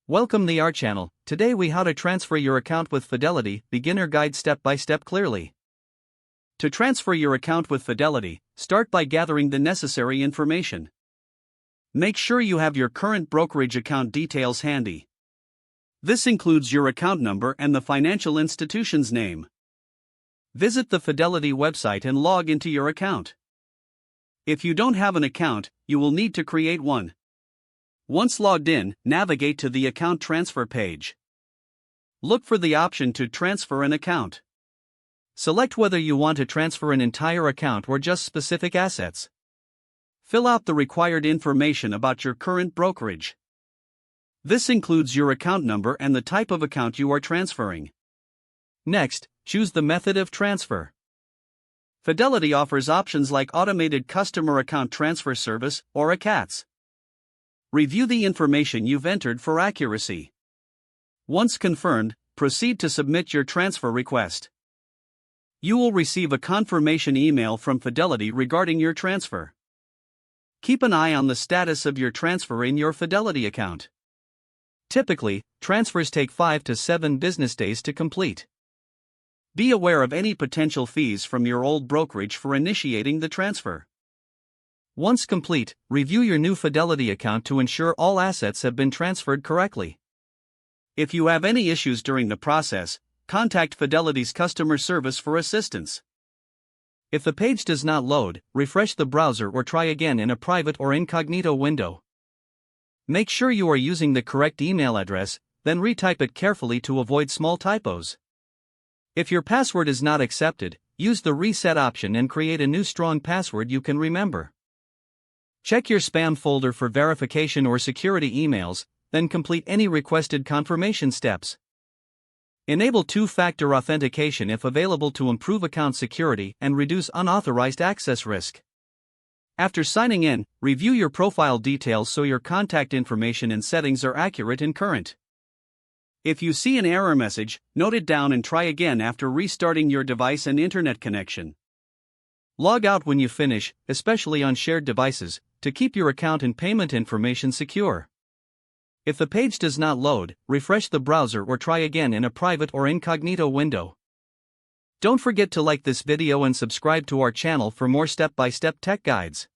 Welcome to our channel. Today we how to transfer your account with Fidelity, beginner guide step by step clearly. To transfer your account with Fidelity, start by gathering the necessary information. Make sure you have your current brokerage account details handy. This includes your account number and the financial institution's name. Visit the Fidelity website and log into your account. If you don't have an account, you will need to create one. Once logged in, navigate to the account transfer page. Look for the option to transfer an account. Select whether you want to transfer an entire account or just specific assets. Fill out the required information about your current brokerage. This includes your account number and the type of account you are transferring. Next, choose the method of transfer. Fidelity offers options like Automated Customer Account Transfer Service or ACATS. Review the information you've entered for accuracy. Once confirmed, proceed to submit your transfer request. You will receive a confirmation email from Fidelity regarding your transfer. Keep an eye on the status of your transfer in your Fidelity account. Typically, transfers take 5 to 7 business days to complete. Be aware of any potential fees from your old brokerage for initiating the transfer. Once complete, review your new Fidelity account to ensure all assets have been transferred correctly. If you have any issues during the process, contact Fidelity's customer service for assistance. If the page does not load, refresh the browser or try again in a private or incognito window. Make sure you are using the correct email address, then retype it carefully to avoid small typos. If your password is not accepted, use the reset option and create a new strong password you can remember. Check your spam folder for verification or security emails, then complete any requested confirmation steps. Enable two-factor authentication if available to improve account security and reduce unauthorized access risk. After signing in, review your profile details so your contact information and settings are accurate and current. If you see an error message, note it down and try again after restarting your device and internet connection. Log out when you finish, especially on shared devices, to keep your account and payment information secure. If the page does not load, refresh the browser or try again in a private or incognito window. Don't forget to like this video and subscribe to our channel for more step-by-step tech guides.